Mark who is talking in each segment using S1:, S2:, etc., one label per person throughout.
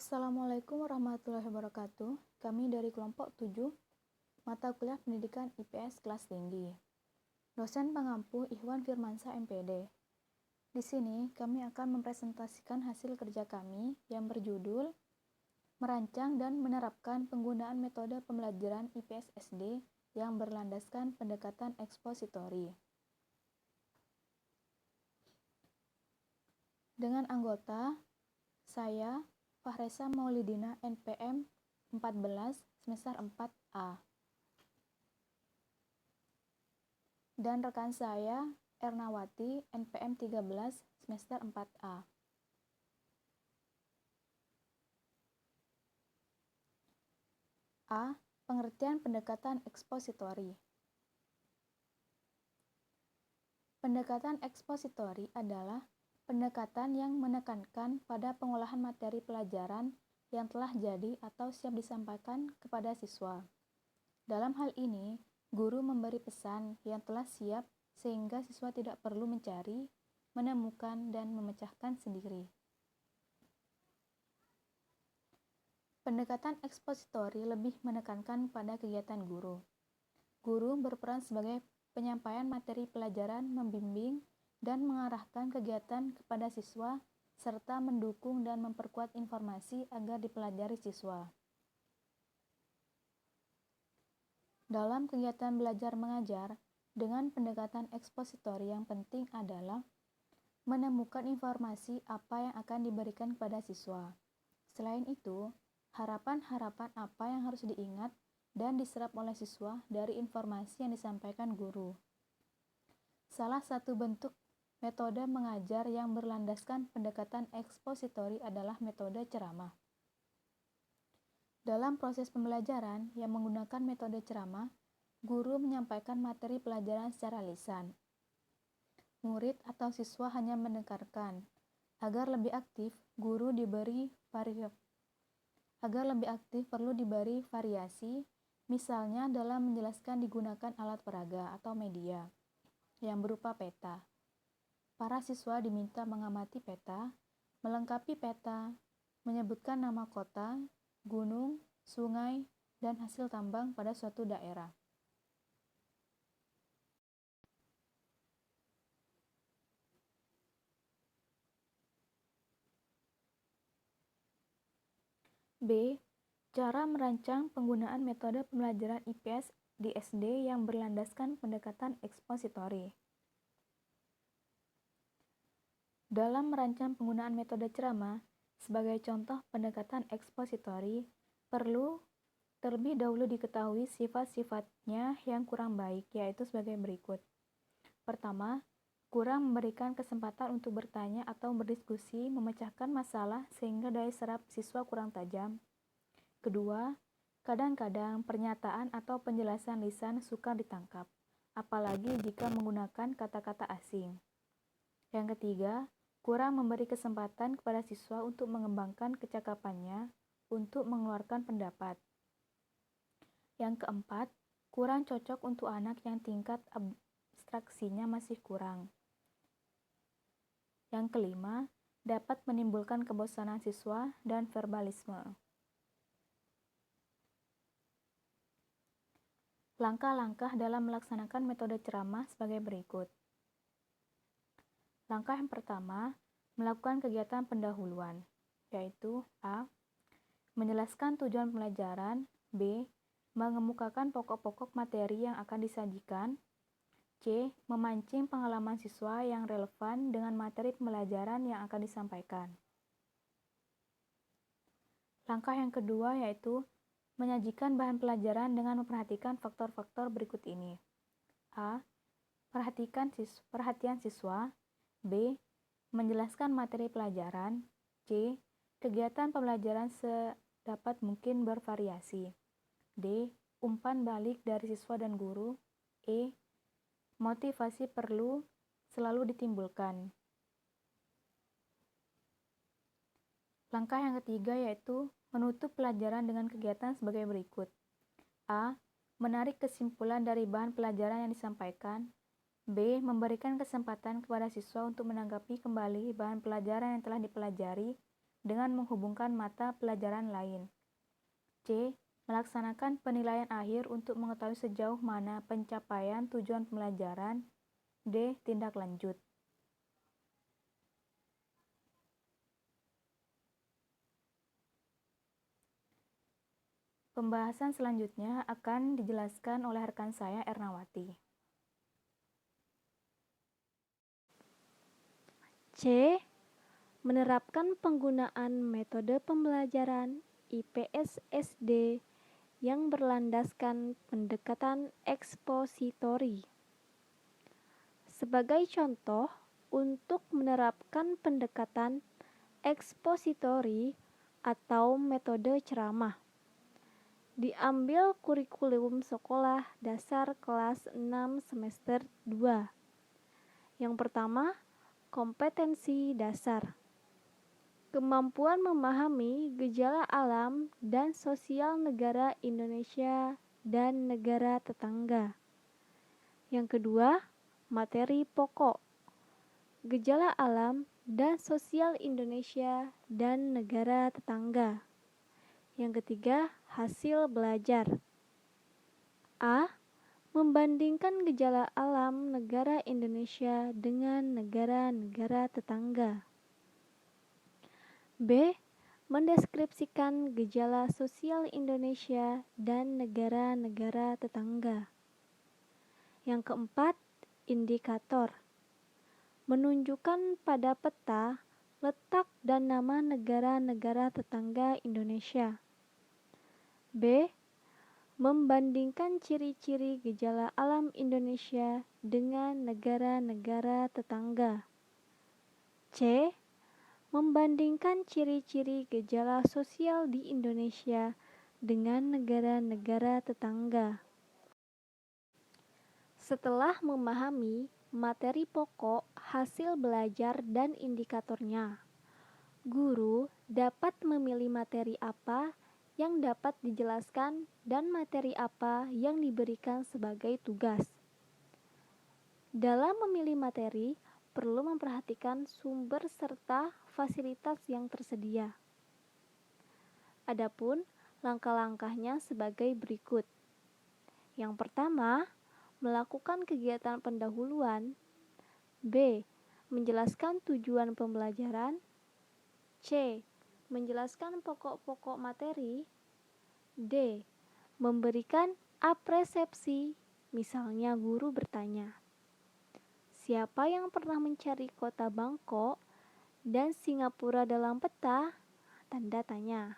S1: Assalamualaikum warahmatullahi wabarakatuh. Kami dari kelompok 7, mata kuliah pendidikan IPS kelas tinggi. Dosen pengampu Ikhwan Firmansyah MPD. Di sini kami akan mempresentasikan hasil kerja kami yang berjudul Merancang dan Menerapkan Penggunaan Metode Pembelajaran IPS SD yang berlandaskan pendekatan ekspositori. Dengan anggota, saya Fahresa Maulidina NPM 14 semester 4A. Dan rekan saya Ernawati NPM 13 semester 4A. A. Pengertian pendekatan ekspositori. Pendekatan ekspositori adalah pendekatan yang menekankan pada pengolahan materi pelajaran yang telah jadi atau siap disampaikan kepada siswa. Dalam hal ini, guru memberi pesan yang telah siap sehingga siswa tidak perlu mencari, menemukan, dan memecahkan sendiri. Pendekatan ekspositori lebih menekankan pada kegiatan guru. Guru berperan sebagai penyampaian materi pelajaran, membimbing, dan mengarahkan kegiatan kepada siswa, serta mendukung dan memperkuat informasi agar dipelajari siswa. Dalam kegiatan belajar mengajar, dengan pendekatan ekspositori yang penting adalah menemukan informasi apa yang akan diberikan kepada siswa. Selain itu, harapan-harapan apa yang harus diingat dan diserap oleh siswa dari informasi yang disampaikan guru. Salah satu bentuk metode mengajar yang berlandaskan pendekatan ekspositori adalah metode ceramah. Dalam proses pembelajaran yang menggunakan metode ceramah, guru menyampaikan materi pelajaran secara lisan. Murid atau siswa hanya mendengarkan. Agar lebih aktif, perlu diberi variasi, misalnya dalam menjelaskan digunakan alat peraga atau media yang berupa peta. Para siswa diminta mengamati peta, melengkapi peta, menyebutkan nama kota, gunung, sungai, dan hasil tambang pada suatu daerah. B. Cara merancang penggunaan metode pembelajaran IPS di SD yang berlandaskan pendekatan ekspositori. Dalam merancang penggunaan metode ceramah, sebagai contoh pendekatan ekspositori, perlu terlebih dahulu diketahui sifat-sifatnya yang kurang baik, yaitu sebagai berikut. Pertama, kurang memberikan kesempatan untuk bertanya atau berdiskusi, memecahkan masalah sehingga daya serap siswa kurang tajam. Kedua, kadang-kadang pernyataan atau penjelasan lisan sukar ditangkap, apalagi jika menggunakan kata-kata asing. Yang ketiga, kurang memberi kesempatan kepada siswa untuk mengembangkan kecakapannya untuk mengeluarkan pendapat. Yang keempat, kurang cocok untuk anak yang tingkat abstraksinya masih kurang. Yang kelima, dapat menimbulkan kebosanan siswa dan verbalisme. Langkah-langkah dalam melaksanakan metode ceramah sebagai berikut. Langkah yang pertama, melakukan kegiatan pendahuluan, yaitu A. Menjelaskan tujuan pembelajaran, B. Mengemukakan pokok-pokok materi yang akan disajikan, C. Memancing pengalaman siswa yang relevan dengan materi pembelajaran yang akan disampaikan. Langkah yang kedua yaitu menyajikan bahan pelajaran dengan memperhatikan faktor-faktor berikut ini. A. Perhatian siswa, B. Menjelaskan materi pelajaran, C. Kegiatan pembelajaran sedapat mungkin bervariasi, D. Umpan balik dari siswa dan guru, E. Motivasi perlu selalu ditimbulkan. Langkah yang ketiga yaitu menutup pelajaran dengan kegiatan sebagai berikut. A. Menarik kesimpulan dari bahan pelajaran yang disampaikan, B. Memberikan kesempatan kepada siswa untuk menanggapi kembali bahan pelajaran yang telah dipelajari, dengan menghubungkan mata pelajaran lain. C. Melaksanakan penilaian akhir untuk mengetahui sejauh mana pencapaian tujuan pembelajaran. D. Tindak lanjut. Pembahasan selanjutnya akan dijelaskan oleh rekan saya Ernawati.
S2: C. Menerapkan penggunaan metode pembelajaran IPS SD yang berlandaskan pendekatan ekspositori. Sebagai contoh, untuk menerapkan pendekatan ekspositori atau metode ceramah, diambil kurikulum sekolah dasar kelas 6 semester 2. Yang pertama, kompetensi dasar. Kemampuan memahami gejala alam dan sosial negara Indonesia dan negara tetangga. Yang kedua, materi pokok. Gejala alam dan sosial Indonesia dan negara tetangga. Yang ketiga, hasil belajar. A. Membandingkan gejala alam negara Indonesia dengan negara-negara tetangga. B. Mendeskripsikan gejala sosial Indonesia dan negara-negara tetangga. Yang keempat, indikator. Menunjukkan pada peta letak dan nama negara-negara tetangga Indonesia. B. Membandingkan ciri-ciri gejala alam Indonesia dengan negara-negara tetangga. C. Membandingkan ciri-ciri gejala sosial di Indonesia dengan negara-negara tetangga. Setelah memahami materi pokok, hasil belajar, dan indikatornya, guru dapat memilih materi apa yang dapat dijelaskan dan materi apa yang diberikan sebagai tugas. Dalam memilih materi, perlu memperhatikan sumber serta fasilitas yang tersedia. Adapun langkah-langkahnya sebagai berikut. Yang pertama, melakukan kegiatan pendahuluan. B. Menjelaskan tujuan pembelajaran. C. Menjelaskan pokok-pokok materi. D. Memberikan apresiasi, misalnya guru bertanya, siapa yang pernah mencari kota Bangkok dan Singapura dalam peta? Tanda tanya.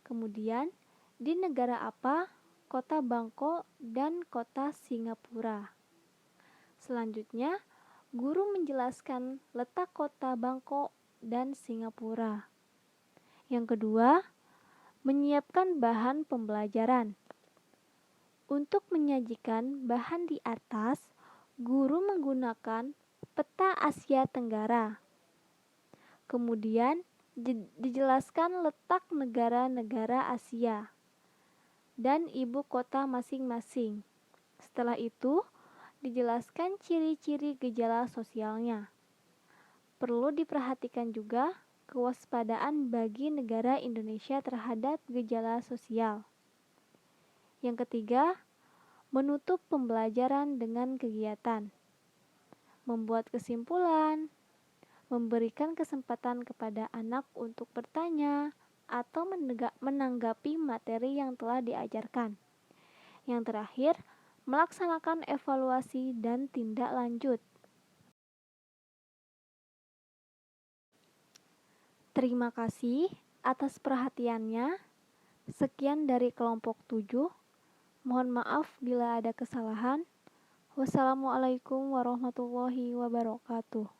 S2: Kemudian, di negara apa kota Bangkok dan kota Singapura? Selanjutnya, guru menjelaskan letak kota Bangkok dan Singapura. Yang kedua, menyiapkan bahan pembelajaran. Untuk menyajikan bahan di atas, guru menggunakan peta Asia Tenggara. Kemudian dijelaskan letak negara-negara Asia dan ibu kota masing-masing. Setelah itu, dijelaskan ciri-ciri gejala sosialnya. Perlu diperhatikan juga kewaspadaan bagi negara Indonesia terhadap gejala sosial. Yang ketiga, menutup pembelajaran dengan kegiatan. Membuat kesimpulan, memberikan kesempatan kepada anak untuk bertanya atau menanggapi materi yang telah diajarkan. Yang terakhir, melaksanakan evaluasi dan tindak lanjut. Terima kasih atas perhatiannya. Sekian dari kelompok 7. Mohon maaf bila ada kesalahan. Wassalamualaikum warahmatullahi wabarakatuh.